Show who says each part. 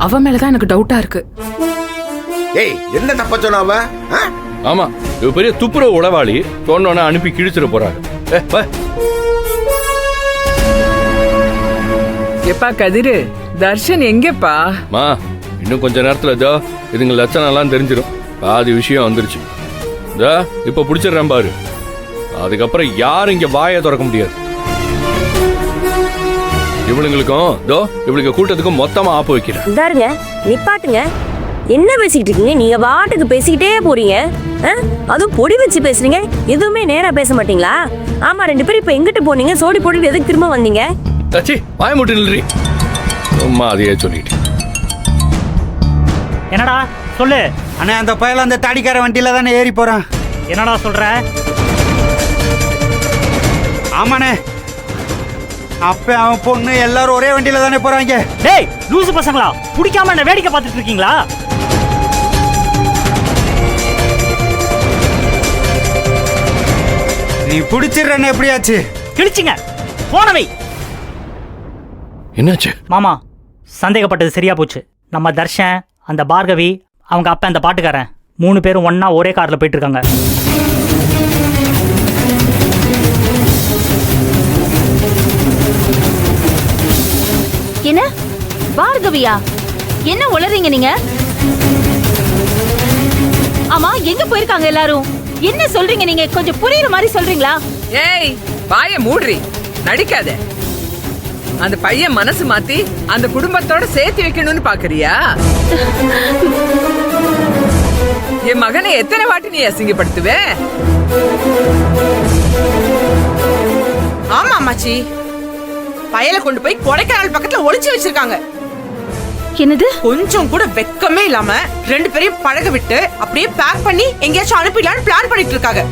Speaker 1: அவ மேலதான் எனக்கு டவுட்டா இருக்கு.
Speaker 2: ஏய், என்ன தப்பா சொன்ன அவ?
Speaker 3: ஆமா, இவ பெரிய துப்புரவு உளவாளி. சொன்னோன்னு அனுப்பி கிழிச்சிட போறாங்க.
Speaker 4: எப்பா கதிரு, தர்ஷன் எங்கப்பா?
Speaker 3: மா, இன்னும் கொஞ்ச நேரத்துல இதோ இதுங்க லட்சணம் எல்லாம் தெரிஞ்சிடும். பாதி விஷயம் வந்துருச்சு. இதோ இப்ப பிடிச்சிடுறேன் பாரு. அதுக்கப்புறம் யாரும் இங்க வாயை திறக்க முடியாது. இவளுங்களுக்கும் இதோ இவளுக்கு கூட்டத்துக்கும் மொத்தமா ஆப்பு வைக்கிறேன்.
Speaker 5: இதாருங்க, நிப்பாட்டுங்க. என்ன பேசிக்கிட்டு இருக்கீங்க? நீங்க பாட்டுக்கு பேசிக்கிட்டே போறீங்க. அதுவும் பொடி வச்சு பேசுறீங்க. எதுவுமே நேரா பேச மாட்டீங்களா? ஆமா, 2 பேரும் இப்ப எங்கிட்டு போனீங்க? சோடி போட்டு எதுக்கு திரும்ப வந்தீங்க?
Speaker 3: தச்சி வாய முட்டு நில்றி. அம்மா அதையே சொல்லிட்டு.
Speaker 6: என்னடா சொல்லு.
Speaker 7: அண்ணா, அந்த பயல அந்த தாடிக்கார வண்டியில தானே ஏறி போறான்.
Speaker 6: என்னடா சொல்ற?
Speaker 7: ஆமாண்ணே, அப்ப அவன் பொண்ணு எல்லாரும் ஒரே வண்டியில தானே போறாங்க.
Speaker 6: டேய் லூசு பசங்களா, பிடிக்காம என்ன வேடிக்கை பார்த்துட்டு இருக்கீங்களா?
Speaker 7: நீ பிடிச்சிடுறன்னு எப்படியாச்சு?
Speaker 6: கிழிச்சிங்க போனவை.
Speaker 3: என்னாச்சு
Speaker 6: மாமா? சந்தேகப்பட்டது சரியா போச்சு. நம்ம தர்ஷன், அந்த பார்கவி, அவங்க அப்பா அந்த பாட்டுக்காரன் 3 பேரும் ஒன்னா ஒரே கார்ல போயிட்டு இருக்காங்க.
Speaker 8: என்ன பார்கவியா? என்ன உளறீங்க நீங்க? ஆமா, எங்க போயிருக்காங்க எல்லாரும்? என்ன சொல்றீங்க நீங்க? கொஞ்சம் புரியுற மாதிரி சொல்றீங்களா?
Speaker 4: ஏய், வாய மூடுறி, நடிக்காத. அந்த பையன் மனசு மாத்தி அந்த குடும்பத்தோட சேர்த்து வைக்கணும்னு பாக்குறியா? என் மகனை எத்தனை வாட்டி நீ அசிங்கப்படுத்துவே?
Speaker 9: ஆமா அம்மாச்சி, பயல கொண்டு போய் கொடைக்கானல் பக்கத்துல ஒளிச்சு வச்சிருக்காங்க.
Speaker 8: என்னது?
Speaker 9: கொஞ்சம் கூட வெக்கமே இல்லாம 2 பேரையும் பழக விட்டு அப்படியே பேக் பண்ணி எங்கேயாச்சும் அனுப்பிடலான்னு பிளான் பண்ணிட்டு இருக்காங்க.